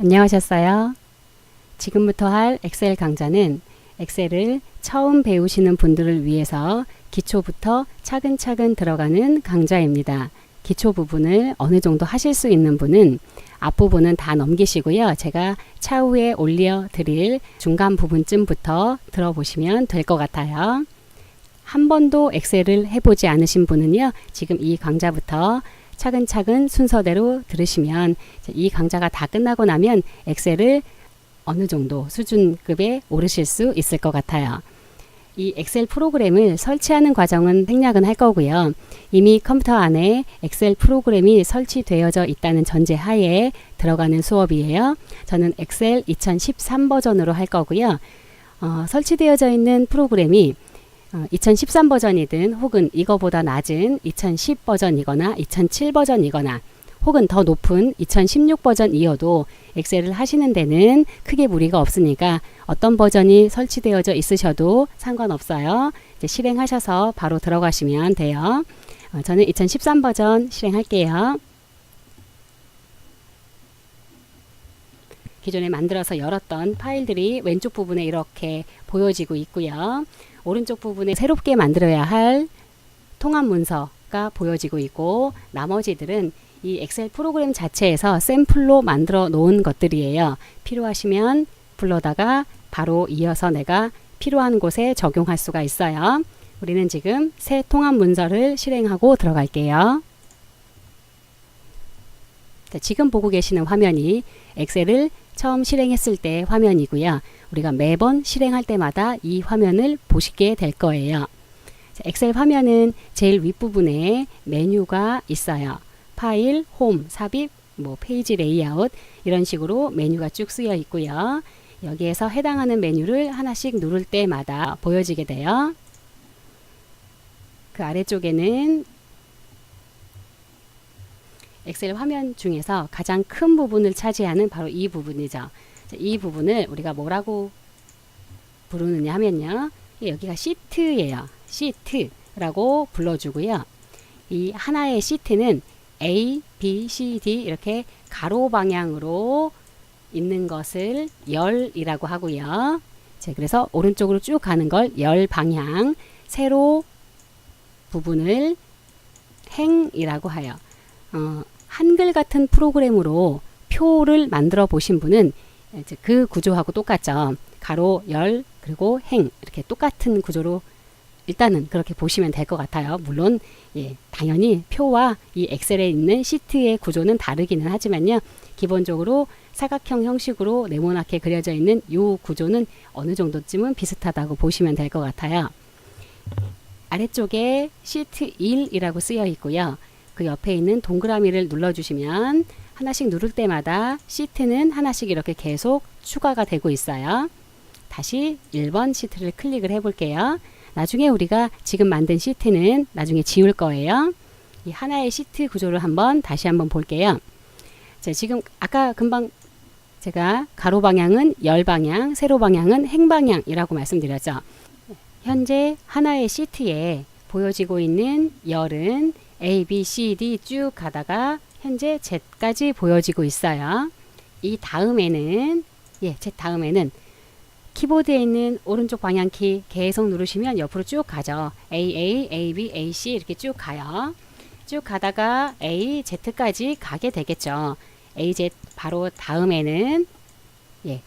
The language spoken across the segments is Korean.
안녕하셨어요? 지금부터 할 엑셀 강좌는 엑셀을 처음 배우시는 분들을 위해서 기초부터 차근차근 들어가는 강좌입니다. 기초 부분을 어느 정도 하실 수 있는 분은 앞부분은 다 넘기시고요. 제가 차후에 올려드릴 중간 부분쯤부터 들어보시면 될 것 같아요. 한 번도 엑셀을 해보지 않으신 분은요. 지금 이 강좌부터 차근차근 순서대로 들으시면 이 강좌가 다 끝나고 나면 엑셀을 어느 정도 수준급에 오르실 수 있을 것 같아요. 이 엑셀 프로그램을 설치하는 과정은 생략은 할 거고요. 이미 컴퓨터 안에 엑셀 프로그램이 설치되어져 있다는 전제 하에 들어가는 수업이에요. 저는 엑셀 2013 버전으로 할 거고요. 설치되어져 있는 프로그램이 2013 버전이든 혹은 이거보다 낮은 2010 버전이거나 2007 버전이거나 혹은 더 높은 2016 버전이어도 엑셀을 하시는 데는 크게 무리가 없으니까 어떤 버전이 설치되어져 있으셔도 상관없어요. 이제 실행하셔서 바로 들어가시면 돼요. 저는 2013 버전 실행할게요. 기존에 만들어서 열었던 파일들이 왼쪽 부분에 이렇게 보여지고 있고요. 오른쪽 부분에 새롭게 만들어야 할 통합 문서가 보여지고 있고 나머지들은 이 엑셀 프로그램 자체에서 샘플로 만들어 놓은 것들이에요. 필요하시면 불러다가 바로 이어서 내가 필요한 곳에 적용할 수가 있어요. 우리는 지금 새 통합 문서를 실행하고 들어갈게요. 자, 지금 보고 계시는 화면이 엑셀을 처음 실행했을 때 화면이고요. 우리가 매번 실행할 때마다 이 화면을 보시게 될 거예요. 자, 엑셀 화면은 제일 윗부분에 메뉴가 있어요. 파일, 홈, 삽입, 페이지 레이아웃 이런 식으로 메뉴가 쭉 쓰여 있고요. 여기에서 해당하는 메뉴를 하나씩 누를 때마다 보여지게 돼요. 그 아래쪽에는 엑셀 화면 중에서 가장 큰 부분을 차지하는 바로 이 부분이죠. 이 부분을 우리가 뭐라고 부르느냐 하면요. 여기가 시트예요. 시트라고 불러주고요. 이 하나의 시트는 A, B, C, D 이렇게 가로 방향으로 있는 것을 열이라고 하고요. 자, 그래서 오른쪽으로 쭉 가는 걸 열 방향, 세로 부분을 행이라고 해요. 한글 같은 프로그램으로 표를 만들어 보신 분은 이제 그 구조하고 똑같죠. 가로, 열, 그리고 행 이렇게 똑같은 구조로 일단은 그렇게 보시면 될 것 같아요. 물론 당연히 표와 이 엑셀에 있는 시트의 구조는 다르기는 하지만요. 기본적으로 사각형 형식으로 네모나게 그려져 있는 이 구조는 어느 정도쯤은 비슷하다고 보시면 될 것 같아요. 아래쪽에 시트 1이라고 쓰여 있고요. 그 옆에 있는 동그라미를 눌러주시면 하나씩 누를 때마다 시트는 하나씩 이렇게 계속 추가가 되고 있어요. 다시 1번 시트를 클릭을 해볼게요. 나중에 우리가 지금 만든 시트는 나중에 지울 거예요. 이 하나의 시트 구조를 다시 한번 볼게요. 자, 지금 아까 금방 제가 가로 방향은 열 방향, 세로 방향은 행 방향이라고 말씀드렸죠. 현재 하나의 시트에 보여지고 있는 열은 A, B, C, D 쭉 가다가 현재 Z까지 보여지고 있어요. 이 다음에는 Z 다음에는 키보드에 있는 오른쪽 방향키 계속 누르시면 옆으로 쭉 가죠. AA, AB, AC 이렇게 쭉 가요. 쭉 가다가 A, Z까지 가게 되겠죠. AZ 바로 다음에는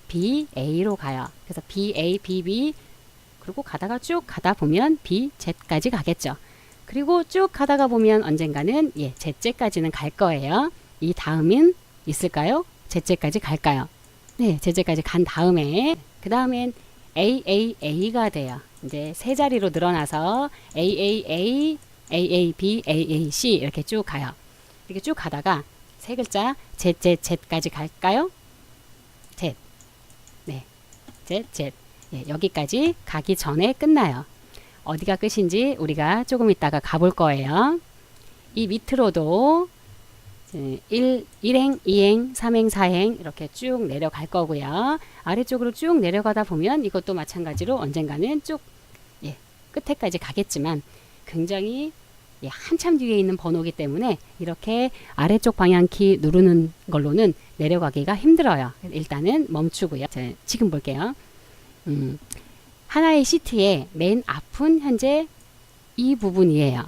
B, A로 가요. 그래서 B, A, B, B 그리고 가다가 쭉 가다 보면 B, Z까지 가겠죠. 그리고 쭉 가다가 보면 언젠가는 ZZ까지는 갈 거예요. 이 다음은 있을까요? ZZ까지 갈까요? 네, ZZ까지 간 다음에 그 다음엔 AAA가 돼요. 이제 세 자리로 늘어나서 AAA, AAB, AAC 이렇게 쭉 가요. 이렇게 쭉 가다가 세 글자 ZZZ까지 갈까요? Z. 네, ZZ. 여기까지 가기 전에 끝나요. 어디가 끝인지 우리가 조금 있다가 가볼 거예요. 이 밑으로도 1행, 2행, 3행, 4행 이렇게 쭉 내려갈 거고요. 아래쪽으로 쭉 내려가다 보면 이것도 마찬가지로 언젠가는 쭉 끝에까지 가겠지만 굉장히 한참 뒤에 있는 번호이기 때문에 이렇게 아래쪽 방향키 누르는 걸로는 내려가기가 힘들어요. 일단은 멈추고요. 자, 지금 볼게요. 하나의 시트의 맨 앞은 현재 이 부분이에요.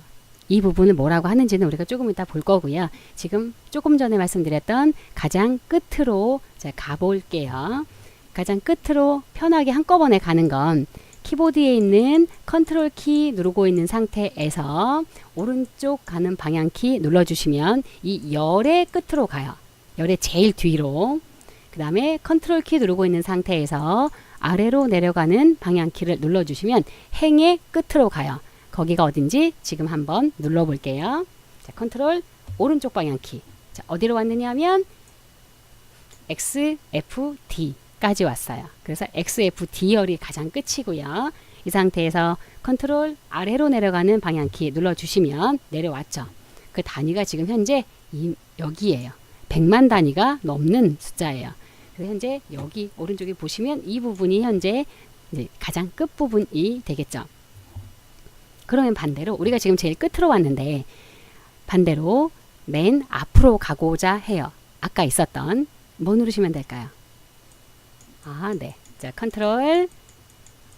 이 부분을 뭐라고 하는지는 우리가 조금 이따 볼 거고요. 지금 조금 전에 말씀드렸던 가장 끝으로 가볼게요. 가장 끝으로 편하게 한꺼번에 가는 건 키보드에 있는 컨트롤 키 누르고 있는 상태에서 오른쪽 가는 방향키 눌러주시면 이 열의 끝으로 가요. 열의 제일 뒤로. 그 다음에 컨트롤 키 누르고 있는 상태에서 아래로 내려가는 방향키를 눌러주시면 행의 끝으로 가요. 거기가 어딘지 지금 한번 눌러볼게요. 자, 컨트롤 오른쪽 방향키. 자, 어디로 왔느냐 하면 XFD 까지 왔어요. 그래서 XFD열이 가장 끝이고요. 이 상태에서 컨트롤 아래로 내려가는 방향키 눌러주시면 내려왔죠. 그 단위가 지금 현재 여기에요. 100만 단위가 넘는 숫자예요. 그래서 현재 여기 오른쪽에 보시면 이 부분이 현재 이제 가장 끝 부분이 되겠죠. 그러면 반대로 우리가 지금 제일 끝으로 왔는데 반대로 맨 앞으로 가고자 해요. 아까 있었던 뭐 누르시면 될까요? 네. 자, 컨트롤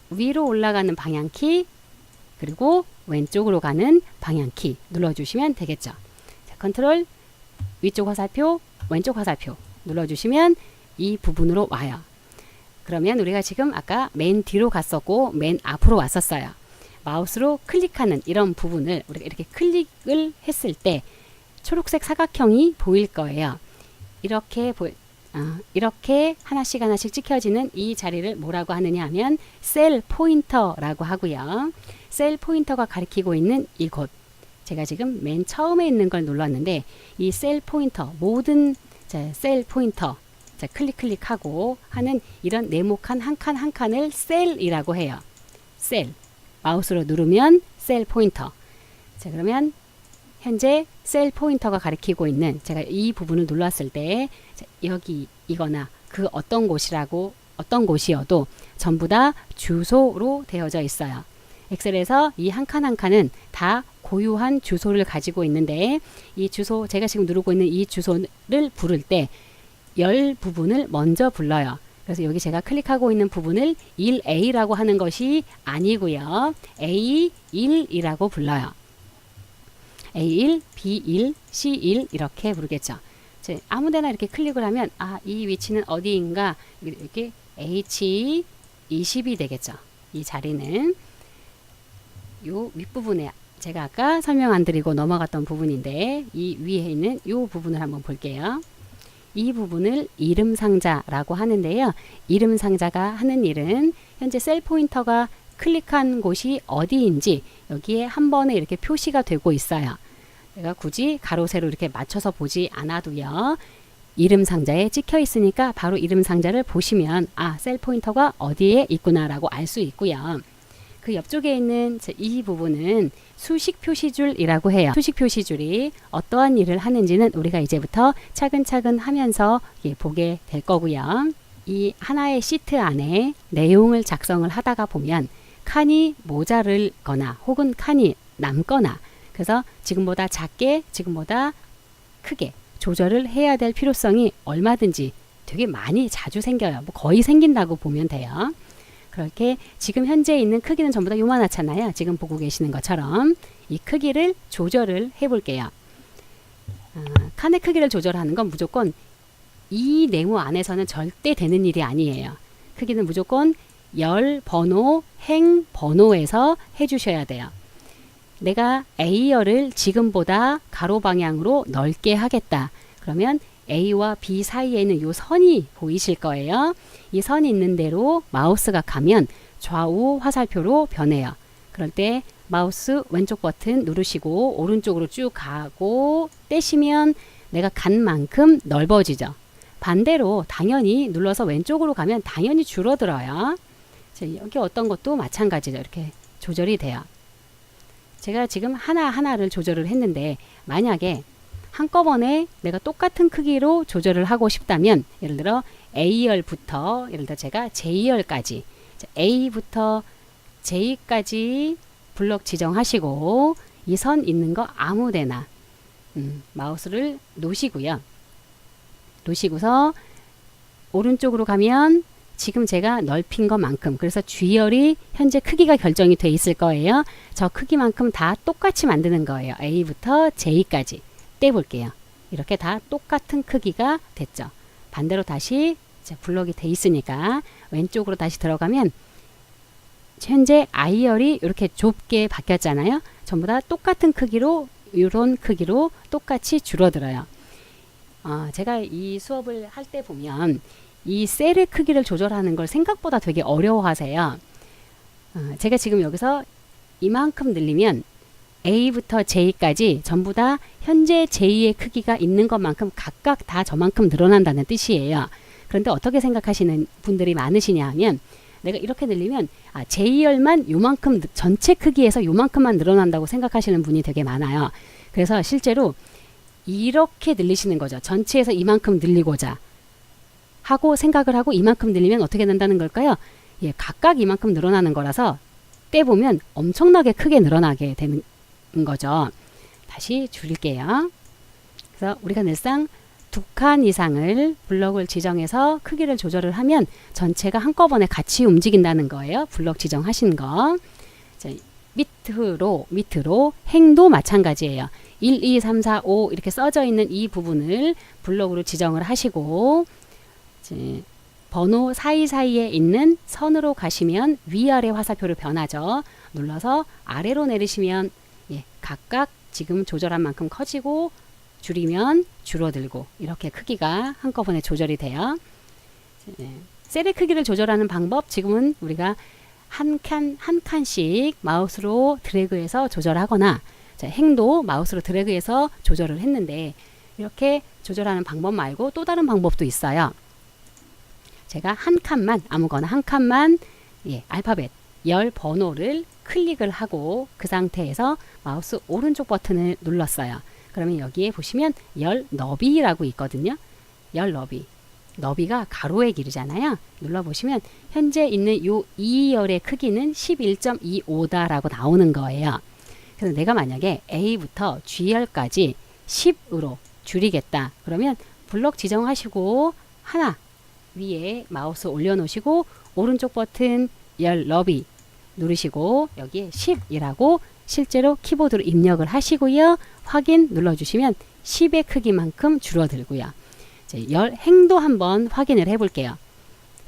위로 올라가는 방향키 그리고 왼쪽으로 가는 방향키 눌러주시면 되겠죠. 자, 컨트롤 위쪽 화살표, 왼쪽 화살표 눌러주시면 이 부분으로 와요. 그러면 우리가 지금 아까 맨 뒤로 갔었고 맨 앞으로 왔었어요. 마우스로 클릭하는 이런 부분을 우리가 이렇게 클릭을 했을 때 초록색 사각형이 보일 거예요. 이렇게 하나씩 찍혀지는 이 자리를 뭐라고 하느냐 하면 셀 포인터라고 하고요. 셀 포인터가 가리키고 있는 이곳. 제가 지금 맨 처음에 있는 걸 눌렀는데 이 셀 포인터, 모든 셀 포인터 클릭하고 하는 이런 네모칸 한 칸 한 칸을 셀이라고 해요. 셀. 마우스로 누르면 셀 포인터. 자, 그러면 현재 셀 포인터가 가리키고 있는 제가 이 부분을 눌렀을 때 여기 이거나 그 어떤 곳이어도 전부 다 주소로 되어져 있어요. 엑셀에서 이 한 칸 한 칸은 다 고유한 주소를 가지고 있는데 이 주소 제가 지금 누르고 있는 이 주소를 부를 때 열 부분을 먼저 불러요. 그래서 여기 제가 클릭하고 있는 부분을 1A라고 하는 것이 아니고요. A1이라고 불러요. A1, B1, C1 이렇게 부르겠죠. 아무데나 이렇게 클릭을 하면 이 위치는 어디인가 이렇게 H20이 되겠죠. 이 자리는 요 윗부분에 제가 아까 설명 안 드리고 넘어갔던 부분인데 이 위에 있는 요 부분을 한번 볼게요. 이 부분을 이름 상자라고 하는데요. 이름 상자가 하는 일은 현재 셀 포인터가 클릭한 곳이 어디인지 여기에 한 번에 이렇게 표시가 되고 있어요. 내가 굳이 가로 세로 이렇게 맞춰서 보지 않아도요. 이름 상자에 찍혀 있으니까 바로 이름 상자를 보시면 셀 포인터가 어디에 있구나라고 알 수 있고요. 그 옆쪽에 있는 이 부분은 수식 표시줄이라고 해요. 수식 표시줄이 어떠한 일을 하는지는 우리가 이제부터 차근차근 하면서 보게 될 거고요. 이 하나의 시트 안에 내용을 작성을 하다가 보면 칸이 모자르거나 혹은 칸이 남거나 그래서 지금보다 작게 지금보다 크게 조절을 해야 될 필요성이 얼마든지 되게 많이 자주 생겨요. 거의 생긴다고 보면 돼요. 그렇게 지금 현재 있는 크기는 전부 다 요만하잖아요. 지금 보고 계시는 것처럼 이 크기를 조절을 해 볼게요. 칸의 크기를 조절하는 건 무조건 이 네모 안에서는 절대 되는 일이 아니에요. 크기는 무조건 열 번호, 행 번호에서 해주셔야 돼요. 내가 A열을 지금보다 가로 방향으로 넓게 하겠다. 그러면 A와 B 사이에 있는 이 선이 보이실 거예요. 이 선이 있는 대로 마우스가 가면 좌우 화살표로 변해요. 그럴 때 마우스 왼쪽 버튼 누르시고 오른쪽으로 쭉 가고 떼시면 내가 간 만큼 넓어지죠. 반대로 당연히 눌러서 왼쪽으로 가면 당연히 줄어들어요. 여기 어떤 것도 마찬가지죠. 이렇게 조절이 돼요. 제가 지금 하나하나를 조절을 했는데 만약에 한꺼번에 내가 똑같은 크기로 조절을 하고 싶다면 예를 들어 A열부터 예를 들어 제가 J열까지 A부터 J까지 블럭 지정하시고 이 선 있는 거 아무데나 마우스를 놓으시고요. 놓으시고서 오른쪽으로 가면 지금 제가 넓힌 것만큼, 그래서 G열이 현재 크기가 결정이 돼 있을 거예요. 저 크기만큼 다 똑같이 만드는 거예요. A부터 J까지 떼볼게요. 이렇게 다 똑같은 크기가 됐죠. 반대로 다시 블럭이 돼 있으니까 왼쪽으로 다시 들어가면 현재 I열이 이렇게 좁게 바뀌었잖아요. 전부 다 똑같은 크기로, 이런 크기로 똑같이 줄어들어요. 제가 이 수업을 할 때 보면 이 셀의 크기를 조절하는 걸 생각보다 되게 어려워하세요. 제가 지금 여기서 이만큼 늘리면 A부터 J까지 전부 다 현재 J의 크기가 있는 것만큼 각각 다 저만큼 늘어난다는 뜻이에요. 그런데 어떻게 생각하시는 분들이 많으시냐 하면, 내가 이렇게 늘리면 J열만 요만큼, 전체 크기에서 요만큼만 늘어난다고 생각하시는 분이 되게 많아요. 그래서 실제로 이렇게 늘리시는 거죠. 전체에서 이만큼 늘리고자 하고 생각을 하고 이만큼 늘리면 어떻게 된다는 걸까요? 예, 각각 이만큼 늘어나는 거라서 떼보면 엄청나게 크게 늘어나게 되는 거죠. 다시 줄일게요. 그래서 우리가 늘상 2칸 이상을 블럭을 지정해서 크기를 조절을 하면 전체가 한꺼번에 같이 움직인다는 거예요. 블럭 지정하신 거. 자, 밑으로 행도 마찬가지예요. 1, 2, 3, 4, 5 이렇게 써져 있는 이 부분을 블럭으로 지정을 하시고, 이제 번호 사이사이에 있는 선으로 가시면 위아래 화살표로 변하죠. 눌러서 아래로 내리시면 각각 지금 조절한 만큼 커지고, 줄이면 줄어들고, 이렇게 크기가 한꺼번에 조절이 돼요. 셀의 크기를 조절하는 방법, 지금은 우리가 한 칸씩 마우스로 드래그해서 조절하거나, 행도 마우스로 드래그해서 조절을 했는데, 이렇게 조절하는 방법 말고 또 다른 방법도 있어요. 제가 한 칸만, 아무거나 한 칸만 알파벳 열 번호를 클릭을 하고 그 상태에서 마우스 오른쪽 버튼을 눌렀어요. 그러면 여기에 보시면 열 너비라고 있거든요. 열 너비. 너비가 가로의 길이잖아요. 눌러보시면 현재 있는 요 2열의 크기는 11.25다라고 나오는 거예요. 그래서 내가 만약에 A부터 G열까지 10으로 줄이겠다. 그러면 블럭 지정하시고 하나 위에 마우스 올려놓으시고 오른쪽 버튼 열 너비 누르시고 여기에 10이라고 실제로 키보드로 입력을 하시고요. 확인 눌러주시면 10의 크기만큼 줄어들고요. 열 행도 한번 확인을 해볼게요.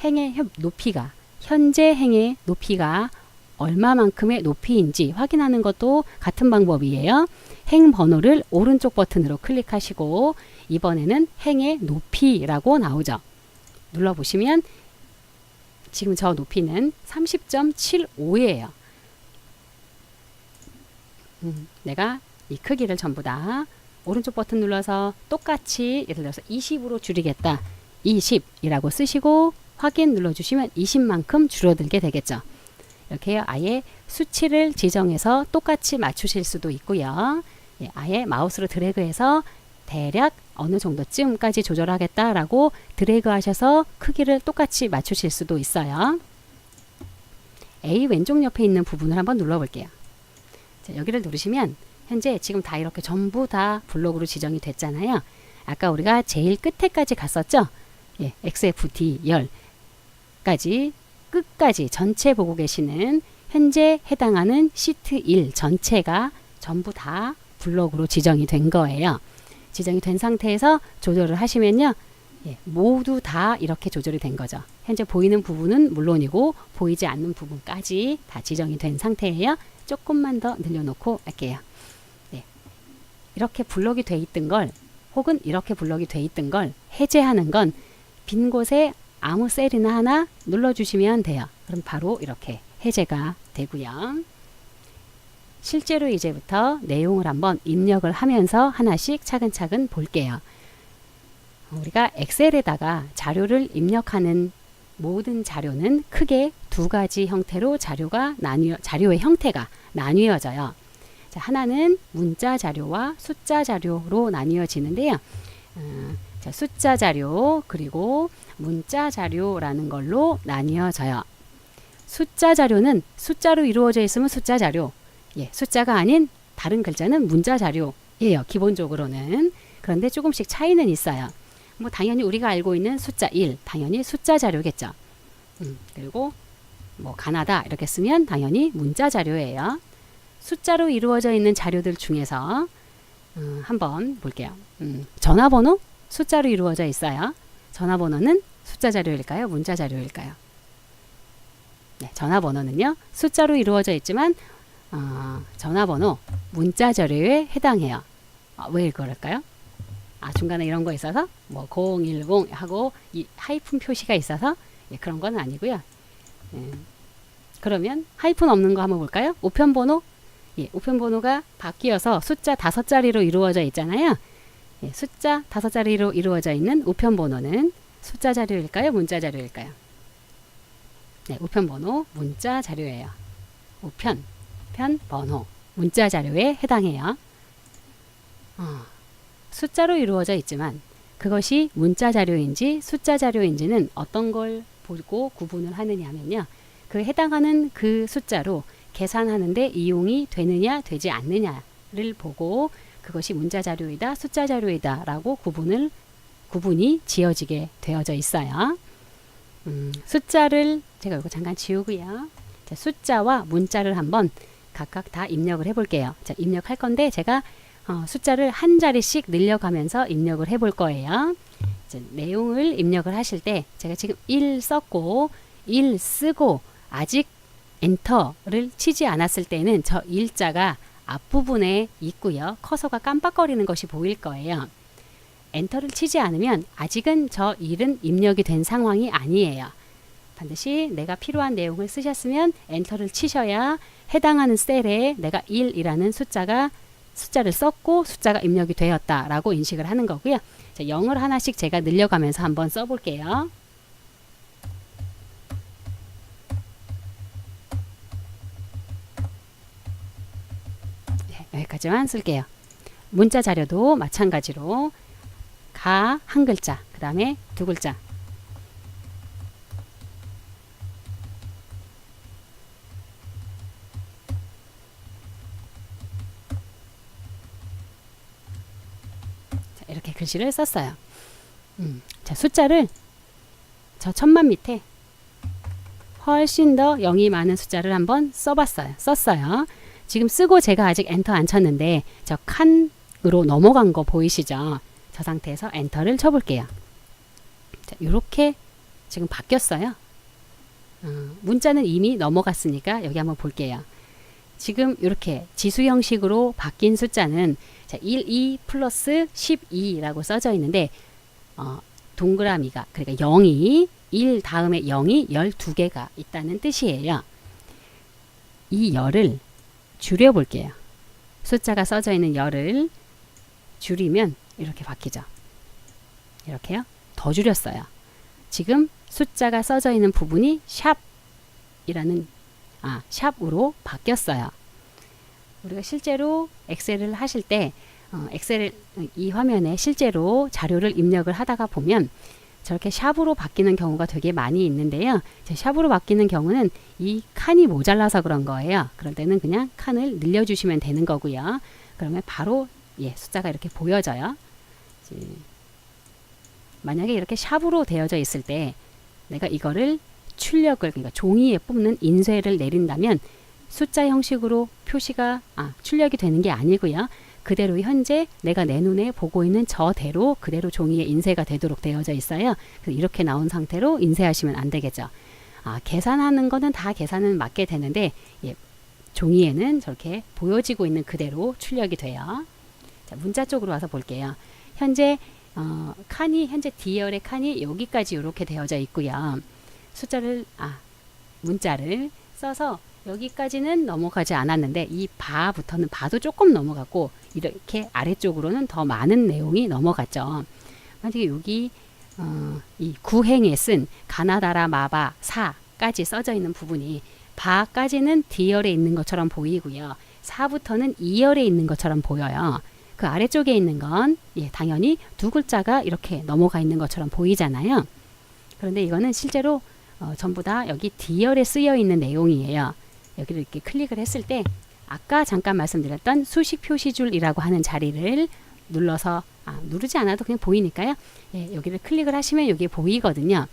행의 높이가, 현재 행의 높이가 얼마만큼의 높이인지 확인하는 것도 같은 방법이에요. 행 번호를 오른쪽 버튼으로 클릭하시고 이번에는 행의 높이라고 나오죠. 눌러보시면 지금 저 높이는 30.75예요. 내가 이 크기를 전부 다 오른쪽 버튼 눌러서 똑같이 예를 들어서 20으로 줄이겠다. 20이라고 쓰시고 확인 눌러주시면 20만큼 줄어들게 되겠죠. 이렇게 아예 수치를 지정해서 똑같이 맞추실 수도 있고요. 아예 마우스로 드래그해서 대략 어느 정도쯤까지 조절하겠다라고 드래그 하셔서 크기를 똑같이 맞추실 수도 있어요. A 왼쪽 옆에 있는 부분을 한번 눌러볼게요. 자, 여기를 누르시면 현재 지금 다 이렇게 전부 다 블록으로 지정이 됐잖아요. 아까 우리가 제일 끝에까지 갔었죠. XFD 10까지 끝까지 전체 보고 계시는 현재 해당하는 시트 1 전체가 전부 다 블록으로 지정이 된 거예요. 지정이 된 상태에서 조절을 하시면요. 모두 다 이렇게 조절이 된 거죠. 현재 보이는 부분은 물론이고 보이지 않는 부분까지 다 지정이 된 상태예요. 조금만 더 늘려놓고 할게요. 이렇게 블록이 돼 있던 걸 혹은 이렇게 블록이 돼 있던 걸 해제하는 건 빈 곳에 아무 셀이나 하나 눌러주시면 돼요. 그럼 바로 이렇게 해제가 되고요. 실제로 이제부터 내용을 한번 입력을 하면서 하나씩 차근차근 볼게요. 우리가 엑셀에다가 자료를 입력하는 모든 자료는 크게 두 가지 형태로 자료의 형태가 나뉘어져요. 자, 하나는 문자 자료와 숫자 자료로 나뉘어지는데요. 자, 숫자 자료 그리고 문자 자료라는 걸로 나뉘어져요. 숫자 자료는 숫자로 이루어져 있으면 숫자 자료, 숫자가 아닌 다른 글자는 문자 자료예요. 기본적으로는. 그런데 조금씩 차이는 있어요. 뭐 당연히 우리가 알고 있는 숫자 1, 당연히 숫자 자료겠죠. 그리고 뭐 가나다 이렇게 쓰면 당연히 문자 자료예요. 숫자로 이루어져 있는 자료들 중에서 한번 볼게요. 전화번호 숫자로 이루어져 있어요. 전화번호는 숫자 자료일까요? 문자 자료일까요? 네, 전화번호는요. 숫자로 이루어져 있지만 전화번호 문자 자료에 해당해요. 왜 그럴까요? 중간에 이런 거 있어서 뭐 010 하고 이 하이픈 표시가 있어서 그런 건 아니고요. 그러면 하이픈 없는 거 한번 볼까요? 우편번호. 우편번호가 바뀌어서 숫자 5자리로 이루어져 있잖아요. 숫자 5자리로 이루어져 있는 우편번호는 숫자 자료일까요? 문자 자료일까요? 네, 우편번호 문자 자료예요. 우편번호 문자 자료에 해당해요. 숫자로 이루어져 있지만 그것이 문자 자료인지 숫자 자료인지는 어떤 걸 보고 구분을 하느냐 하면요. 그 해당하는 그 숫자로 계산하는데 이용이 되느냐 되지 않느냐를 보고 그것이 문자 자료이다 숫자 자료이다 라고 구분이 지어지게 되어져 있어요. 숫자를 제가 이거 잠깐 지우고요. 자, 숫자와 문자를 한번 각각 다 입력을 해 볼게요. 자, 입력할 건데 제가 숫자를 한 자리씩 늘려가면서 입력을 해 볼 거예요. 이제 내용을 입력을 하실 때 제가 지금 1 썼고 1 쓰고 아직 엔터를 치지 않았을 때는 저 일자가 앞부분에 있고요. 커서가 깜빡거리는 것이 보일 거예요. 엔터를 치지 않으면 아직은 저 1은 입력이 된 상황이 아니에요. 반드시 내가 필요한 내용을 쓰셨으면 엔터를 치셔야 해당하는 셀에 내가 1이라는 숫자를 썼고 숫자가 입력이 되었다라고 인식을 하는 거고요. 자, 0을 하나씩 제가 늘려가면서 한번 써볼게요. 네, 여기까지만 쓸게요. 문자 자료도 마찬가지로 가 한 글자, 그 다음에 두 글자. 자, 이렇게 글씨를 썼어요. 자, 숫자를 저 천만 밑에 훨씬 더 0이 많은 숫자를 한번 썼어요. 지금 쓰고 제가 아직 엔터 안 쳤는데 저 칸으로 넘어간 거 보이시죠? 저 상태에서 엔터를 쳐볼게요. 자, 이렇게 지금 바뀌었어요. 문자는 이미 넘어갔으니까 여기 한번 볼게요. 지금 이렇게 지수 형식으로 바뀐 숫자는 자, 1, 2 플러스 12라고 써져 있는데 동그라미가 그러니까 0이 1 다음에 0이 12개가 있다는 뜻이에요. 이 열을 줄여볼게요. 숫자가 써져 있는 열을 줄이면 이렇게 바뀌죠. 이렇게요. 더 줄였어요. 지금 숫자가 써져 있는 부분이 샵으로 바뀌었어요. 우리가 실제로 엑셀을 하실 때 엑셀 이 화면에 실제로 자료를 입력을 하다가 보면 저렇게 샵으로 바뀌는 경우가 되게 많이 있는데요. 샵으로 바뀌는 경우는 이 칸이 모자라서 그런 거예요. 그럴 때는 그냥 칸을 늘려주시면 되는 거고요. 그러면 바로 숫자가 이렇게 보여져요. 만약에 이렇게 샵으로 되어져 있을 때 내가 이거를 그러니까 종이에 뽑는 인쇄를 내린다면 숫자 형식으로 표시가 출력이 되는 게 아니고요. 그대로 현재 내가 내 눈에 보고 있는 저대로 그대로 종이에 인쇄가 되도록 되어져 있어요. 이렇게 나온 상태로 인쇄하시면 안 되겠죠. 계산하는 거는 다 계산은 맞게 되는데 종이에는 저렇게 보여지고 있는 그대로 출력이 돼요. 자, 문자 쪽으로 와서 볼게요. 현재 현재 D열의 칸이 여기까지 이렇게 되어져 있고요. 문자를 써서 여기까지는 넘어가지 않았는데 이 바부터는 바도 조금 넘어갔고 이렇게 아래쪽으로는 더 많은 내용이 넘어갔죠. 만약에 여기 이 구행에 쓴 가나다라 마바 사까지 써져 있는 부분이 바까지는 D열에 있는 것처럼 보이고요. 4부터는 2열에 있는 것처럼 보여요. 그 아래쪽에 있는 건 당연히 두 글자가 이렇게 넘어가 있는 것처럼 보이잖아요. 그런데 이거는 실제로 전부 다 여기 D열에 쓰여 있는 내용이에요. 여기를 이렇게 클릭을 했을 때 아까 잠깐 말씀드렸던 수식 표시줄이라고 하는 자리를 눌러서 누르지 않아도 그냥 보이니까요. 예, 여기를 클릭을 하시면 여기에 보이거든요.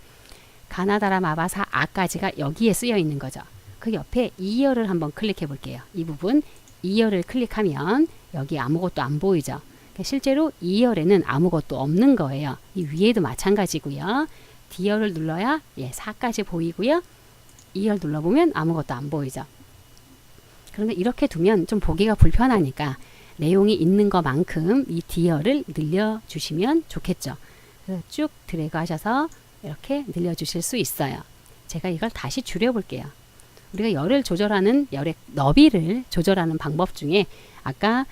가나다라 마바사 아까지가 여기에 쓰여 있는 거죠. 그 옆에 2열을 한번 클릭해 볼게요. 이 부분 2열을 클릭하면 여기 아무것도 안 보이죠. 실제로 2열에는 아무것도 없는 거예요. 이 위에도 마찬가지고요. D열을 눌러야 4까지 보이고요. 2열 눌러보면 아무것도 안 보이죠. 그런데 이렇게 두면 좀 보기가 불편하니까 내용이 있는 것만큼 이 D열을 늘려주시면 좋겠죠. 그래서 쭉 드래그 하셔서 이렇게 늘려주실 수 있어요. 제가 이걸 다시 줄여볼게요. 우리가 열을 조절하는 열의 너비를 조절하는 방법 중에 아까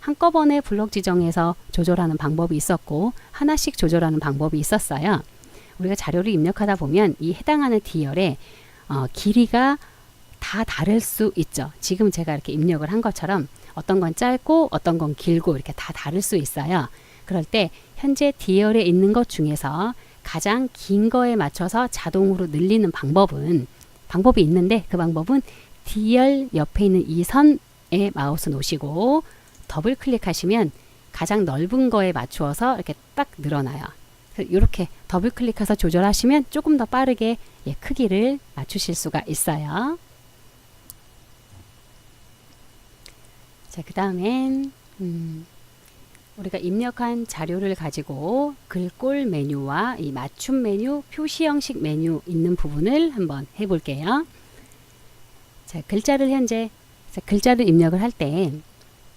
한꺼번에 블록 지정해서 조절하는 방법이 있었고 하나씩 조절하는 방법이 있었어요. 우리가 자료를 입력하다 보면 이 해당하는 D열의 길이가 다 다를 수 있죠. 지금 제가 이렇게 입력을 한 것처럼 어떤 건 짧고 어떤 건 길고 이렇게 다 다를 수 있어요. 그럴 때 현재 D열에 있는 것 중에서 가장 긴 거에 맞춰서 자동으로 늘리는 방법이 있는데 그 방법은 D열 옆에 있는 이 선에 마우스 놓으시고 더블 클릭하시면 가장 넓은 거에 맞추어서 이렇게 딱 늘어나요. 이렇게 더블 클릭해서 조절하시면 조금 더 빠르게 크기를 맞추실 수가 있어요. 자, 그 다음엔 우리가 입력한 자료를 가지고 글꼴 메뉴와 이 맞춤 메뉴, 표시 형식 메뉴 있는 부분을 한번 해볼게요. 자, 글자를 입력을 할 때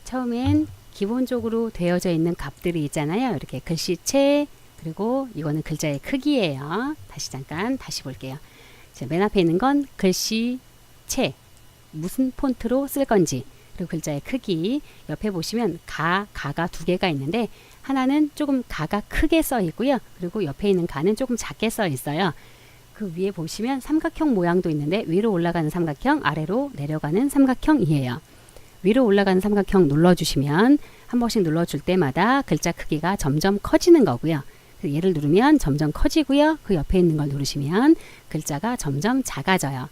처음엔 기본적으로 되어져 있는 값들이 있잖아요. 이렇게 글씨체, 그리고 이거는 글자의 크기예요. 다시 볼게요. 자, 맨 앞에 있는 건 글씨체, 무슨 폰트로 쓸 건지, 그리고 글자의 크기. 옆에 보시면 가가 두 개가 있는데 하나는 조금 가가 크게 써 있고요. 그리고 옆에 있는 가는 조금 작게 써 있어요. 그 위에 보시면 삼각형 모양도 있는데 위로 올라가는 삼각형, 아래로 내려가는 삼각형이에요. 위로 올라가는 삼각형 눌러주시면 한 번씩 눌러줄 때마다 글자 크기가 점점 커지는 거고요. 얘를 누르면 점점 커지고요. 그 옆에 있는 걸 누르시면 글자가 점점 작아져요.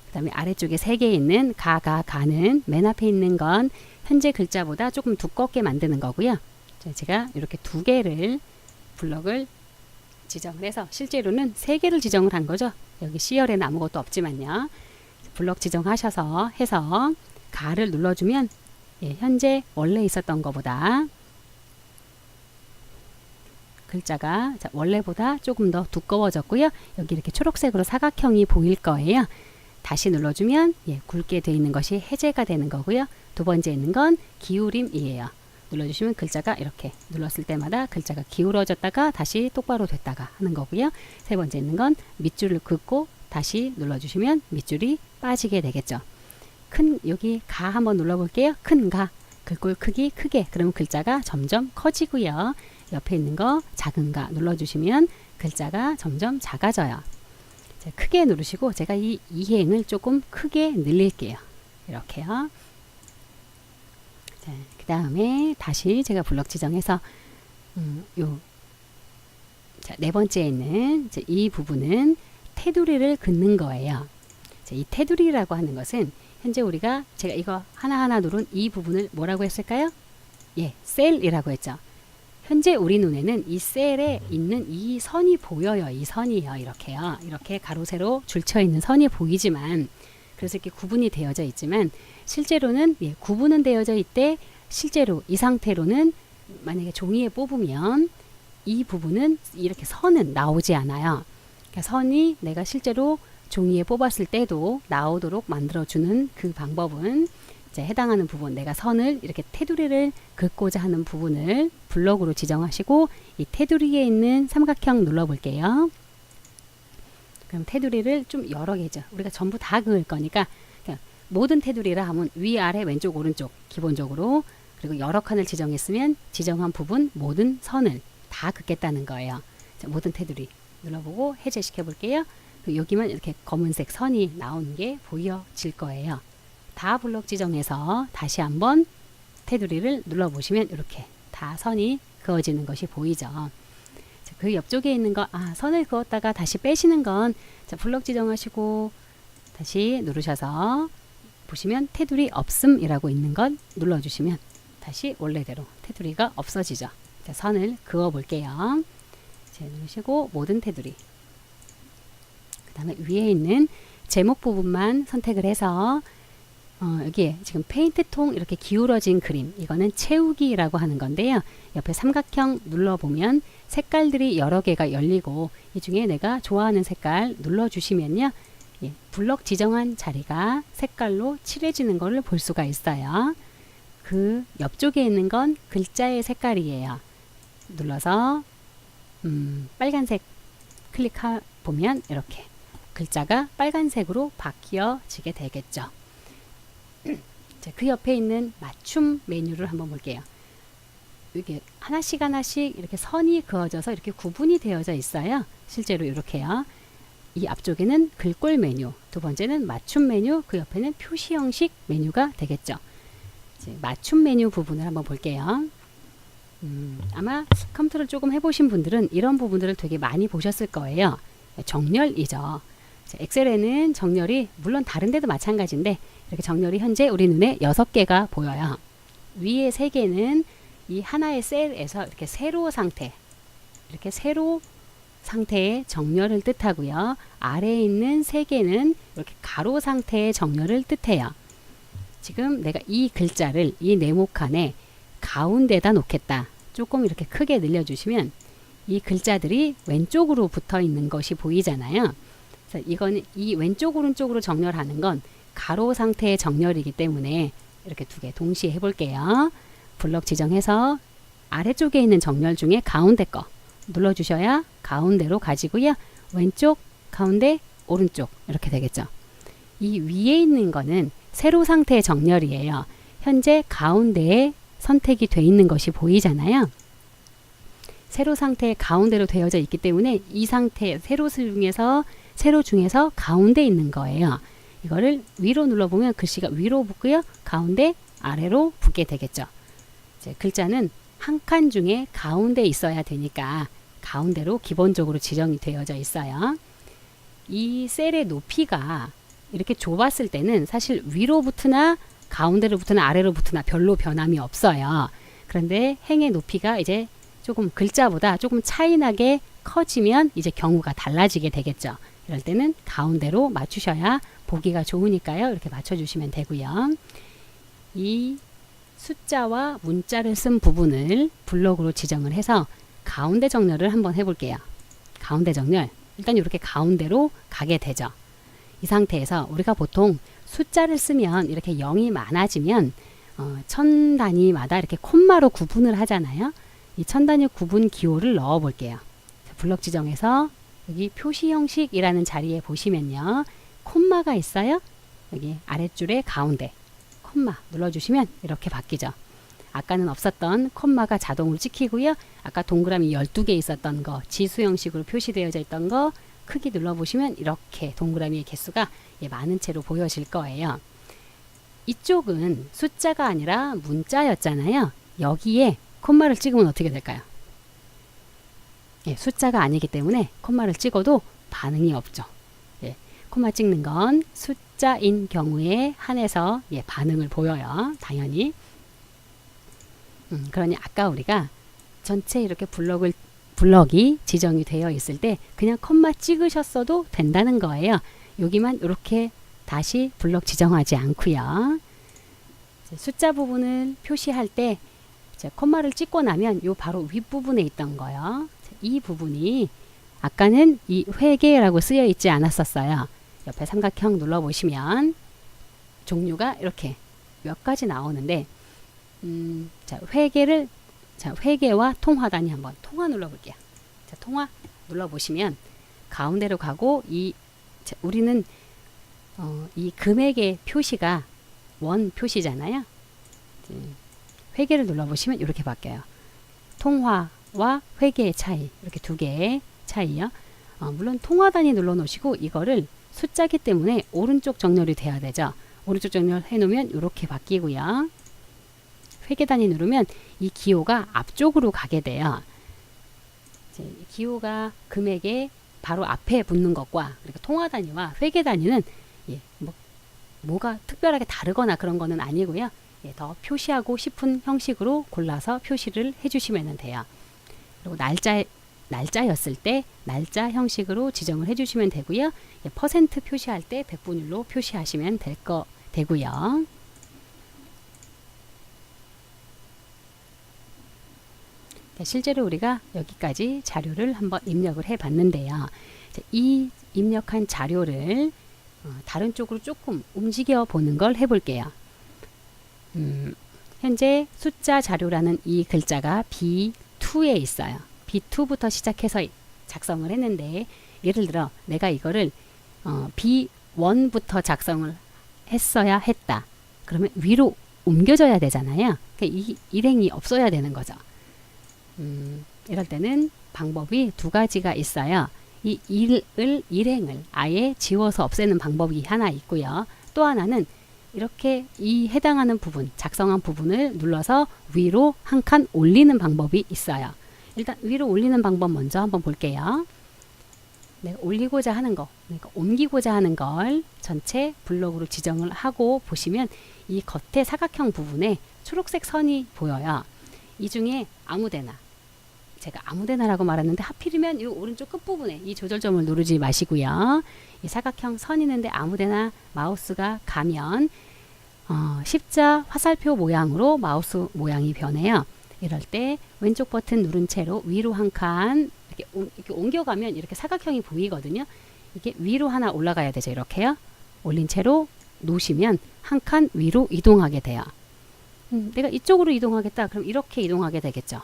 그 다음에 아래쪽에 3개 있는 가는 맨 앞에 있는 건 현재 글자보다 조금 두껍게 만드는 거고요. 제가 이렇게 2개를 블럭을 지정을 해서 실제로는 3개를 지정을 한 거죠. 여기 C열에는 아무것도 없지만요. 블럭 지정하셔서 해서 가를 눌러주면 현재 원래 있었던 것보다 글자가 원래보다 조금 더 두꺼워졌고요. 여기 이렇게 초록색으로 사각형이 보일 거예요. 다시 눌러주면 굵게 되어 있는 것이 해제가 되는 거고요. 두 번째 있는 건 기울임이에요. 눌러주시면 글자가 이렇게 눌렀을 때마다 글자가 기울어졌다가 다시 똑바로 됐다가 하는 거고요. 세 번째 있는 건 밑줄을 긋고 다시 눌러주시면 밑줄이 빠지게 되겠죠. 여기 가 한번 눌러볼게요. 큰 가, 글꼴 크기 크게, 그러면 글자가 점점 커지고요. 옆에 있는 거 작은 가 눌러주시면 글자가 점점 작아져요. 자, 크게 누르시고 제가 이 이행을 조금 크게 늘릴게요. 이렇게요. 자, 그 다음에 다시 제가 블럭 지정해서 네 번째에 있는 이 부분은 테두리를 긋는 거예요. 자, 이 테두리라고 하는 것은 현재 제가 이거 하나하나 누른 이 부분을 뭐라고 했을까요? 셀이라고 했죠. 현재 우리 눈에는 이 셀에 있는 이 선이 보여요. 이 선이요. 이렇게요. 이렇게 가로 세로 줄쳐 있는 선이 보이지만, 그래서 이렇게 구분이 되어져 있지만 실제로는 구분은 되어져 있대. 실제로 이 상태로는 만약에 종이에 뽑으면 이 부분은 이렇게 선은 나오지 않아요. 그러니까 선이 내가 실제로 종이에 뽑았을 때도 나오도록 만들어주는 그 방법은 이제 해당하는 부분, 내가 선을 이렇게 테두리를 긋고자 하는 부분을 블럭으로 지정하시고 이 테두리에 있는 삼각형 눌러볼게요. 그럼 테두리를 좀 여러 개죠. 우리가 전부 다 그을 거니까 모든 테두리라 하면 위아래 왼쪽 오른쪽 기본적으로, 그리고 여러 칸을 지정했으면 지정한 부분 모든 선을 다 긋겠다는 거예요. 자, 모든 테두리 눌러보고 해제시켜 볼게요. 여기만 이렇게 검은색 선이 나오는 게 보여질 거예요. 다 블럭 지정해서 다시 한번 테두리를 눌러보시면 이렇게 다 선이 그어지는 것이 보이죠. 자, 그 옆쪽에 있는 거, 선을 그었다가 다시 빼시는 건, 자, 블럭 지정하시고 다시 누르셔서 보시면 테두리 없음이라고 있는 것 눌러주시면 다시 원래대로 테두리가 없어지죠. 자, 선을 그어 볼게요. 누르시고 모든 테두리, 그 다음에 위에 있는 제목 부분만 선택을 해서 여기에 지금 페인트 통 이렇게 기울어진 그림, 이거는 채우기라고 하는 건데요. 옆에 삼각형 눌러보면 색깔들이 여러 개가 열리고 이 중에 내가 좋아하는 색깔 눌러주시면요. 예, 블럭 지정한 자리가 색깔로 칠해지는 것을 볼 수가 있어요. 그 옆쪽에 있는 건 글자의 색깔이에요. 눌러서 빨간색 클릭해 보면 이렇게 글자가 빨간색으로 바뀌어지게 되겠죠. 자, 그 옆에 있는 맞춤 메뉴를 한번 볼게요. 이게 하나씩 하나씩 이렇게 선이 그어져서 이렇게 구분이 되어져 있어요. 실제로 이렇게요. 이 앞쪽에는 글꼴 메뉴, 두 번째는 맞춤 메뉴, 그 옆에는 표시 형식 메뉴가 되겠죠. 이제 맞춤 메뉴 부분을 한번 볼게요. 아마 컴퓨터를 조금 해보신 분들은 이런 부분들을 되게 많이 보셨을 거예요. 정렬이죠. 엑셀에는 정렬이 물론 다른 데도 마찬가지인데 이렇게 정렬이 현재 우리 눈에 6개가 보여요. 위에 3개는 이 하나의 셀에서 이렇게 세로 상태, 이렇게 세로 상태의 정렬을 뜻하고요. 아래에 있는 3개는 이렇게 가로 상태의 정렬을 뜻해요. 지금 내가 이 글자를 이 네모칸에 가운데다 놓겠다. 조금 이렇게 크게 늘려주시면 이 글자들이 왼쪽으로 붙어 있는 것이 보이잖아요. 그래서 이거는 이 왼쪽 오른쪽으로 정렬하는 건 가로 상태의 정렬이기 때문에 이렇게 2개 동시에 해볼게요. 블럭 지정해서 아래쪽에 있는 정렬 중에 가운데 거 눌러주셔야 가운데로 가지고요. 왼쪽, 가운데, 오른쪽 이렇게 되겠죠. 이 위에 있는 거는 세로 상태의 정렬이에요. 현재 가운데에 선택이 돼 있는 것이 보이잖아요. 세로 상태의 가운데로 되어져 있기 때문에 이 상태 세로 중에서 가운데 있는 거예요. 이거를 위로 눌러보면 글씨가 위로 붙고요. 가운데 아래로 붙게 되겠죠. 이제 글자는 한 칸 중에 가운데 있어야 되니까 가운데로 기본적으로 지정이 되어져 있어요. 이 셀의 높이가 이렇게 좁았을 때는 사실 위로 붙으나 가운데로 붙으나 아래로 붙으나 별로 변함이 없어요. 그런데 행의 높이가 이제 조금 글자보다 조금 차이나게 커지면 이제 경우가 달라지게 되겠죠. 이럴 때는 가운데로 맞추셔야 보기가 좋으니까요. 이렇게 맞춰주시면 되고요. 이 숫자와 문자를 쓴 부분을 블럭으로 지정을 해서 가운데 정렬을 한번 해볼게요. 가운데 정렬. 일단 이렇게 가운데로 가게 되죠. 이 상태에서 우리가 보통 숫자를 쓰면 이렇게 0이 많아지면 천 단위마다 이렇게 콤마로 구분을 하잖아요. 이 천 단위 구분 기호를 넣어 볼게요. 블럭 지정해서 여기 표시 형식이라는 자리에 보시면요. 콤마가 있어요. 여기 아랫줄에 가운데 콤마 눌러주시면 이렇게 바뀌죠. 아까는 없었던 콤마가 자동으로 찍히고요. 아까 동그라미 12개 있었던 거 지수 형식으로 표시되어져 있던 거 크기 눌러보시면 이렇게 동그라미의 개수가 많은 채로 보여질 거예요. 이쪽은 숫자가 아니라 문자였잖아요. 여기에 콤마를 찍으면 어떻게 될까요? 예, 숫자가 아니기 때문에 콤마를 찍어도 반응이 없죠. 예, 콤마 찍는 건 숫자인 경우에 한해서 반응을 보여요. 당연히. 그러니 아까 우리가 전체 이렇게 블럭이 지정이 되어 있을 때 그냥 콤마 찍으셨어도 된다는 거예요. 여기만 이렇게 다시 블럭 지정하지 않고요. 숫자 부분을 표시할 때 콤마를 찍고 나면 요 바로 윗부분에 있던 거요. 이 부분이 아까는 이 회계라고 쓰여 있지 않았었어요. 옆에 삼각형 눌러보시면 종류가 이렇게 몇 가지 나오는데 회계와 통화 단위 한번 통화 눌러볼게요. 자, 통화 눌러보시면 가운데로 가고 우리는 이 금액의 표시가 원 표시잖아요. 회계를 눌러보시면 이렇게 바뀌어요. 통화와 회계의 차이, 이렇게 2개의 차이요. 물론 통화 단위 눌러 놓으시고 이거를 숫자기 때문에 오른쪽 정렬이 돼야 되죠. 오른쪽 정렬 해놓으면 이렇게 바뀌고요. 회계 단위 누르면 이 기호가 앞쪽으로 가게 돼요. 이 기호가 금액의 바로 앞에 붙는 것과 그러니까 통화 단위와 회계 단위는 뭐가 특별하게 다르거나 그런 거는 아니고요. 예, 더 표시하고 싶은 형식으로 골라서 표시를 해주시면 돼요. 그리고 날짜였을 때 날짜 형식으로 지정을 해주시면 되고요. 예, 퍼센트 표시할 때 백분율로 표시하시면 되고요. 네, 실제로 우리가 여기까지 자료를 한번 입력을 해 봤는데요. 이 입력한 자료를 다른 쪽으로 조금 움직여 보는 걸 해볼게요. 현재 숫자 자료라는 이 글자가 B2에 있어요. B2부터 시작해서 작성을 했는데, 예를 들어 내가 이거를 B1부터 작성을 했어야 했다. 그러면 위로 옮겨져야 되잖아요. 그러니까 이 일행이 없어야 되는 거죠. 이럴 때는 방법이 두 가지가 있어요. 이 일행을 아예 지워서 없애는 방법이 하나 있고요. 또 하나는 이렇게 이 해당하는 부분, 작성한 부분을 눌러서 위로 한 칸 올리는 방법이 있어요. 일단 위로 올리는 방법 먼저 한번 볼게요. 내가 올리고자 하는 거, 그러니까 옮기고자 하는 걸 전체 블록으로 지정을 하고 보시면 이 겉에 사각형 부분에 초록색 선이 보여요. 이 중에 아무데나, 제가 아무데나라고 말했는데 하필이면 이 오른쪽 끝부분에 이 조절점을 누르지 마시고요. 이 사각형 선 있는데 아무데나 마우스가 가면 십자 화살표 모양으로 마우스 모양이 변해요. 이럴 때 왼쪽 버튼 누른 채로 위로 한 칸 이렇게 옮겨가면 이렇게 사각형이 보이거든요. 이게 위로 하나 올라가야 되죠. 이렇게요. 올린 채로 놓으시면 한 칸 위로 이동하게 돼요. 내가 이쪽으로 이동하겠다. 그럼 이렇게 이동하게 되겠죠.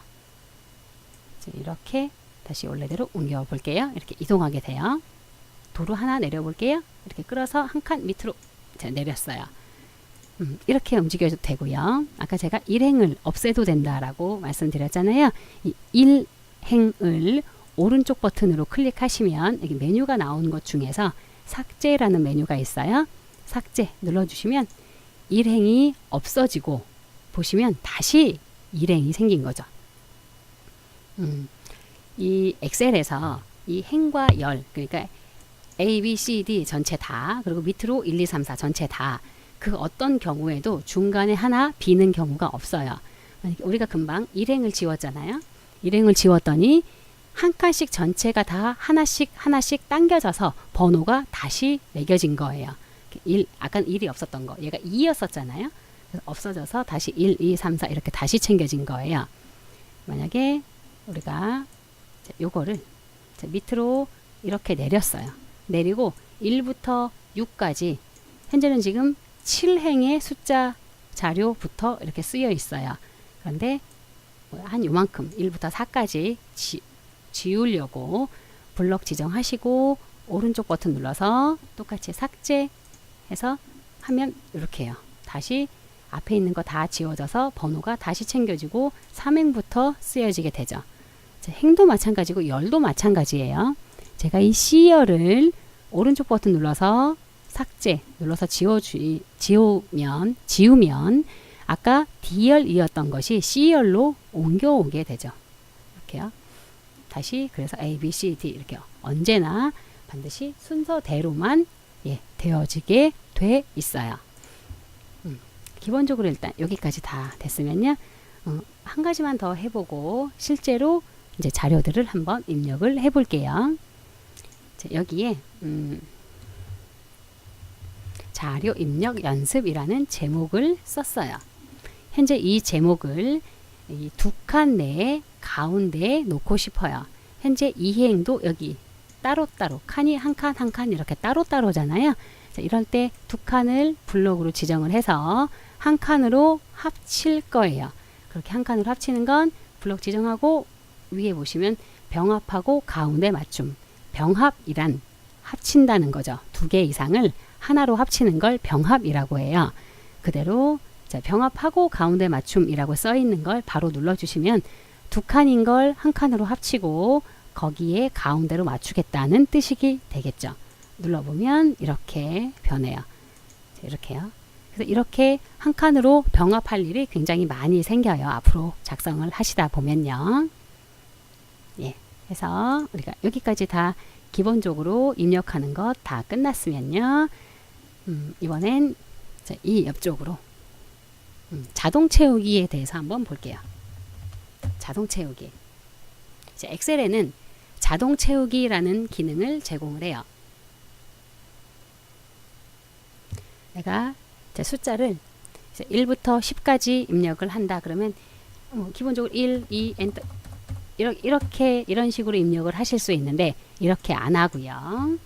이렇게 다시 원래대로 옮겨 볼게요. 이렇게 이동하게 돼요. 도로 하나 내려 볼게요. 이렇게 끌어서 한 칸 밑으로 내렸어요. 이렇게 움직여도 되고요. 아까 제가 일행을 없애도 된다라고 말씀드렸잖아요. 이 일행을 오른쪽 버튼으로 클릭하시면 여기 메뉴가 나오는 것 중에서 삭제라는 메뉴가 있어요. 삭제 눌러주시면 일행이 없어지고 보시면 다시 일행이 생긴 거죠. 이 엑셀에서 이 행과 열, 그러니까 A, B, C, D 전체 다, 그리고 밑으로 1, 2, 3, 4 전체 다, 그 어떤 경우에도 중간에 하나 비는 경우가 없어요. 우리가 금방 일행을 지웠잖아요. 일행을 지웠더니 한 칸씩 전체가 다 하나씩 당겨져서 번호가 다시 매겨진 거예요. 아까 1이 없었던 거, 얘가 2였었잖아요. 그래서 없어져서 다시 1, 2, 3, 4 이렇게 다시 챙겨진 거예요. 만약에 우리가 요거를 밑으로 이렇게 내렸어요. 내리고 1부터 6까지 현재는 지금 7행의 숫자 자료부터 이렇게 쓰여 있어요. 그런데 한 요만큼 1부터 4까지 지우려고 블럭 지정하시고 오른쪽 버튼 눌러서 똑같이 삭제해서 하면 이렇게 해요. 다시 앞에 있는 거 다 지워져서 번호가 다시 챙겨지고 3행부터 쓰여지게 되죠. 행도 마찬가지고 열도 마찬가지예요. 제가 이 C열을 오른쪽 버튼 눌러서 삭제 눌러서 지우면 아까 D열이었던 것이 C열로 옮겨오게 되죠. 이렇게요. 다시 그래서 A, B, C, D 이렇게 언제나 반드시 순서대로만 되어지게 돼 있어요. 기본적으로 일단 여기까지 다 됐으면요. 한 가지만 더 해보고 실제로 이제 자료들을 한번 입력을 해볼게요. 자, 여기에 자료 입력 연습이라는 제목을 썼어요. 현재 이 제목을 이 두 칸 내에 가운데에 놓고 싶어요. 현재 이 행도 여기 따로따로 칸이 한 칸 한 칸 이렇게 따로따로잖아요. 자, 이럴 때 두 칸을 블록으로 지정을 해서 한 칸으로 합칠 거예요. 그렇게 한 칸으로 합치는 건 블록 지정하고 위에 보시면 병합하고 가운데 맞춤. 병합이란 합친다는 거죠. 두 개 이상을 하나로 합치는 걸 병합이라고 해요. 그대로 자, 병합하고 가운데 맞춤이라고 써 있는 걸 바로 눌러주시면 두 칸인 걸 한 칸으로 합치고 거기에 가운데로 맞추겠다는 뜻이 되겠죠. 눌러보면 이렇게 변해요. 자, 이렇게요. 그래서 이렇게 한 칸으로 병합할 일이 굉장히 많이 생겨요. 앞으로 작성을 하시다 보면요. 해서 우리가 여기까지 다 기본적으로 입력하는 것 다 끝났으면요. 이번엔 자, 이 옆쪽으로 자동 채우기에 대해서 한번 볼게요. 자동 채우기. 자, 엑셀에는 자동 채우기라는 기능을 제공을 해요. 내가 숫자를 1부터 10까지 입력을 한다 그러면 기본적으로 1, 2, 엔터 이렇게 이런 식으로 입력을 하실 수 있는데 이렇게 안 하고요.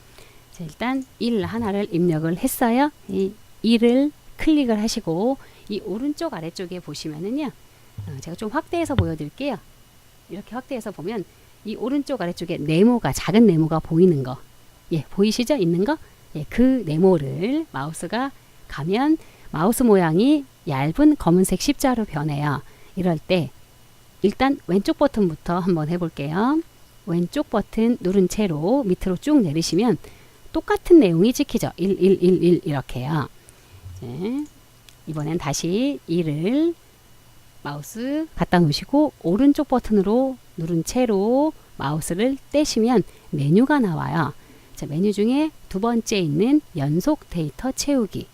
자, 일단 1 하나를 입력을 했어요. 이 1을 클릭을 하시고 이 오른쪽 아래쪽에 보시면은요. 제가 좀 확대해서 보여드릴게요. 이렇게 확대해서 보면 이 오른쪽 아래쪽에 네모가 작은 네모가 보이는 거, 예, 보이시죠? 있는 거, 예, 그 네모를 마우스가 가면 마우스 모양이 얇은 검은색 십자로 변해요. 이럴 때 일단 왼쪽 버튼부터 한번 해볼게요. 왼쪽 버튼 누른 채로 밑으로 쭉 내리시면 똑같은 내용이 찍히죠. 1, 1, 1, 1 이렇게요. 네. 이번엔 다시 1을 마우스 갖다 놓으시고 오른쪽 버튼으로 누른 채로 마우스를 떼시면 메뉴가 나와요. 자, 메뉴 중에 두 번째 있는 연속 데이터 채우기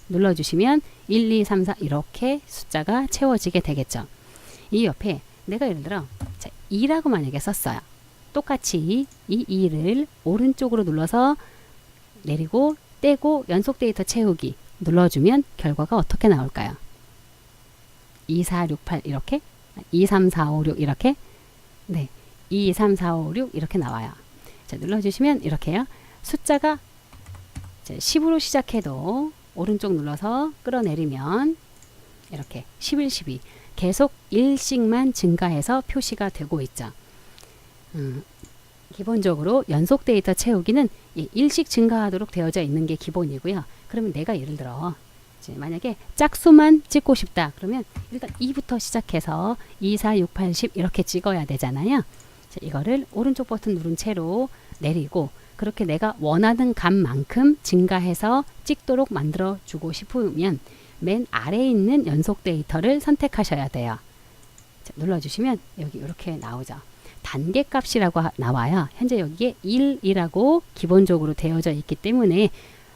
눌러주시면 1, 2, 3, 4 이렇게 숫자가 채워지게 되겠죠. 이 옆에 내가 예를 들어 2라고 만약에 썼어요. 똑같이 이 2를 오른쪽으로 눌러서 내리고 떼고 연속 데이터 채우기 눌러주면 결과가 어떻게 나올까요? 2, 4, 6, 8 이렇게 2, 3, 4, 5, 6 이렇게 네, 2, 3, 4, 5, 6 이렇게 나와요. 자, 눌러주시면 이렇게요. 숫자가 10으로 시작해도 오른쪽 눌러서 끌어내리면 이렇게 11, 12 계속 1씩만 증가해서 표시가 되고 있죠. 기본적으로 연속 데이터 채우기는 1씩 증가하도록 되어져 있는 게 기본이고요. 그러면 내가 예를 들어 만약에 짝수만 찍고 싶다 그러면 일단 2부터 시작해서 2, 4, 6, 8, 10 이렇게 찍어야 되잖아요. 자, 이거를 오른쪽 버튼 누른 채로 내리고 그렇게 내가 원하는 값만큼 증가해서 찍도록 만들어 주고 싶으면 맨 아래에 있는 연속 데이터를 선택하셔야 돼요. 자, 눌러주시면 여기 이렇게 나오죠. 단계 값이라고 나와요. 현재 여기에 1이라고 기본적으로 되어져 있기 때문에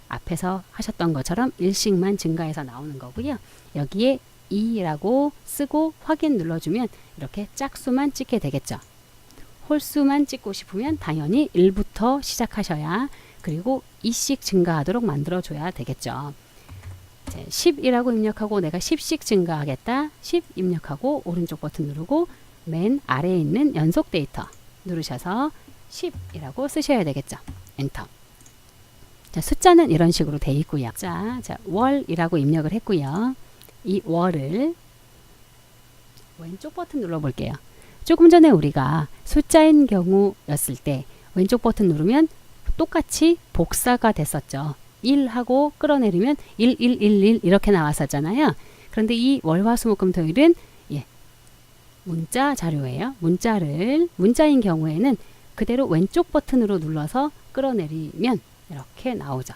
앞에서 하셨던 것처럼 1씩만 증가해서 나오는 거고요. 여기에 2라고 쓰고 확인 눌러주면 이렇게 짝수만 찍게 되겠죠. 홀수만 찍고 싶으면 당연히 1부터 시작하셔야 그리고 2씩 증가하도록 만들어줘야 되겠죠. 10이라고 입력하고 내가 10씩 증가하겠다. 10 입력하고 오른쪽 버튼 누르고 맨 아래에 있는 연속 데이터 누르셔서 10이라고 쓰셔야 되겠죠. 엔터. 자, 숫자는 이런 식으로 돼 있고요. 자, 월이라고 입력을 했고요. 이 월을 왼쪽 버튼 눌러 볼게요. 조금 전에 우리가 숫자인 경우였을 때 왼쪽 버튼 누르면 똑같이 복사가 됐었죠. 1 하고 끌어내리면 1, 1, 1, 1 이렇게 나왔었잖아요. 그런데 이 월화수목금토일은 문자 자료예요. 문자인 경우에는 그대로 왼쪽 버튼으로 눌러서 끌어내리면 이렇게 나오죠.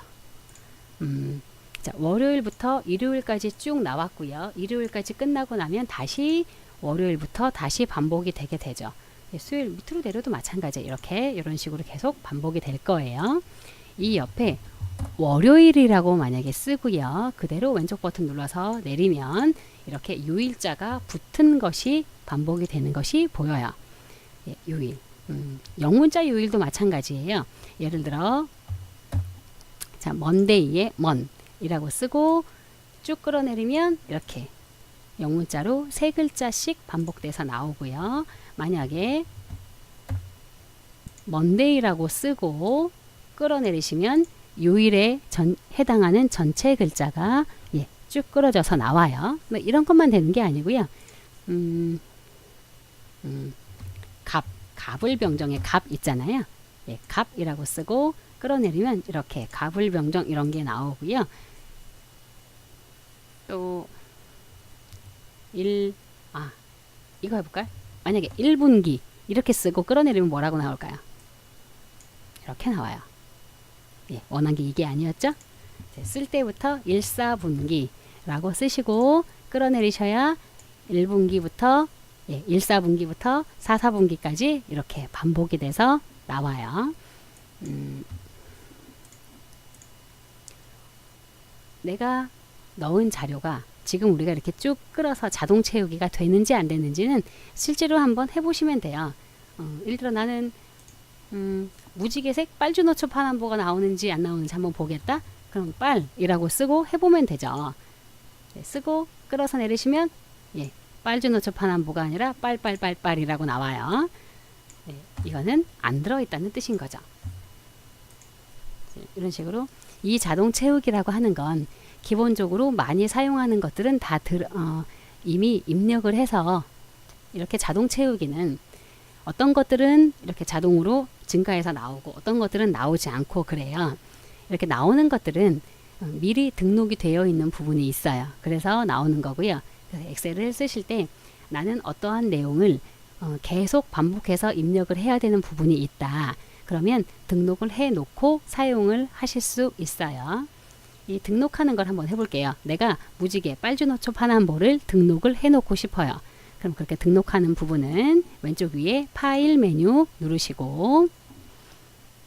자, 월요일부터 일요일까지 쭉 나왔고요. 일요일까지 끝나고 나면 다시 월요일부터 다시 반복이 되게 되죠. 수요일 밑으로 내려도 마찬가지 이렇게 이런 식으로 계속 반복이 될 거예요. 이 옆에 월요일이라고 만약에 쓰고요. 그대로 왼쪽 버튼 눌러서 내리면 이렇게 요일자가 붙은 것이 반복이 되는 것이 보여요. 예, 요일. 영문자 요일도 마찬가지예요. 예를 들어 자, 먼데이에 먼이라고 쓰고 쭉 끌어내리면 이렇게 영문자로 세 글자씩 반복돼서 나오고요. 만약에 먼데이라고 쓰고 끌어내리시면 요일에 해당하는 전체 글자가 쭉 끌어져서 나와요. 뭐 이런 것만 되는 게 아니고요. 갑을병정의 갑 있잖아요. 예, 갑이라고 쓰고 끌어내리면 이렇게 갑을병정 이런 게 나오고요. 또 이거 해볼까요? 만약에 1분기 이렇게 쓰고 끌어내리면 뭐라고 나올까요? 이렇게 나와요. 예, 원한 게 이게 아니었죠? 쓸 때부터 1, 4분기라고 쓰시고 끌어내리셔야 1분기부터 1, 4분기부터 4, 4분기까지 이렇게 반복이 돼서 나와요. 내가 넣은 자료가 지금 우리가 이렇게 쭉 끌어서 자동 채우기가 되는지 안 되는지는 실제로 한번 해보시면 돼요. 예를 들어 나는 무지개색 빨주노초 파남보가 나오는지 안 나오는지 한번 보겠다. 그럼 빨이라고 쓰고 해보면 되죠. 네, 쓰고 끌어서 내리시면 예, 빨주노초 파남보가 아니라 빨빨빨빨이라고 나와요. 네, 이거는 안 들어있다는 뜻인 거죠. 이런 식으로 이 자동 채우기라고 하는 건 기본적으로 많이 사용하는 것들은 다 이미 입력을 해서 이렇게 자동 채우기는 어떤 것들은 이렇게 자동으로 증가해서 나오고 어떤 것들은 나오지 않고 그래요. 이렇게 나오는 것들은 미리 등록이 되어 있는 부분이 있어요. 그래서 나오는 거고요. 그래서 엑셀을 쓰실 때 나는 어떠한 내용을 계속 반복해서 입력을 해야 되는 부분이 있다. 그러면 등록을 해 놓고 사용을 하실 수 있어요. 이 등록하는 걸 한번 해볼게요. 내가 무지개 빨주노초 파남보를 등록을 해 놓고 싶어요. 그럼 그렇게 등록하는 부분은 왼쪽 위에 파일 메뉴 누르시고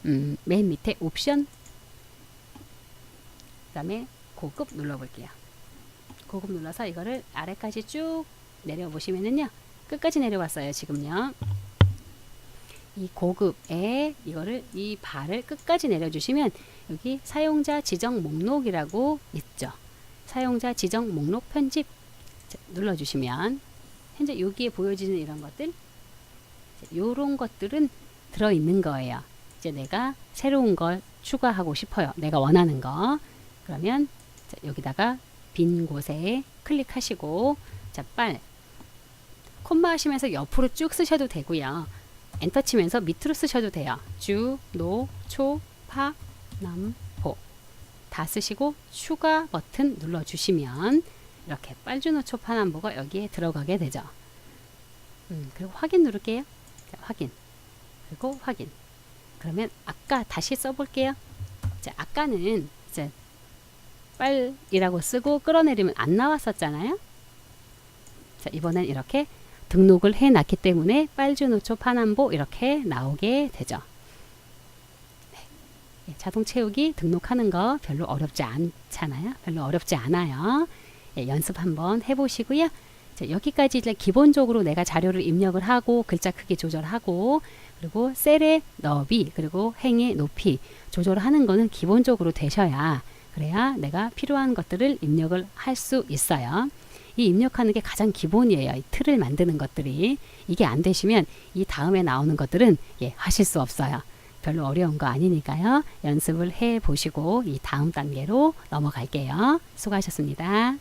맨 밑에 옵션 그 다음에 고급 눌러볼게요. 고급 눌러서 이거를 아래까지 쭉 내려보시면은요. 끝까지 내려왔어요. 지금요. 이 고급에 이거를 이 바를 끝까지 내려주시면 여기 사용자 지정 목록이라고 있죠. 사용자 지정 목록 편집 눌러주시면 현재 여기에 보여지는 이런 것들 요런 것들은 들어있는 거예요. 이제 내가 새로운 걸 추가하고 싶어요. 내가 원하는 거. 그러면 여기다가 빈 곳에 클릭하시고 자, 콤마 하시면서 옆으로 쭉 쓰셔도 되고요. 엔터 치면서 밑으로 쓰셔도 돼요. 주, 노, 초, 파, 남, 보 다 쓰시고 추가 버튼 눌러주시면 이렇게 빨주노초 파남보가 여기에 들어가게 되죠. 그리고 확인 누를게요. 자, 확인 그리고 확인 그러면 아까 다시 써볼게요. 자, 아까는 이제 빨이라고 쓰고 끌어내리면 안 나왔었잖아요. 자, 이번엔 이렇게 등록을 해 놨기 때문에 빨주노초 파남보 이렇게 나오게 되죠. 네. 자동 채우기 등록하는 거 별로 어렵지 않잖아요. 별로 어렵지 않아요. 네, 연습 한번 해보시고요. 자, 여기까지 이제 기본적으로 내가 자료를 입력을 하고 글자 크기 조절하고 그리고 셀의 너비 그리고 행의 높이 조절하는 거는 기본적으로 되셔야 그래야 내가 필요한 것들을 입력을 할 수 있어요. 이 입력하는 게 가장 기본이에요. 이 틀을 만드는 것들이. 이게 안 되시면 이 다음에 나오는 것들은 예, 하실 수 없어요. 별로 어려운 거 아니니까요. 연습을 해 보시고 이 다음 단계로 넘어갈게요. 수고하셨습니다.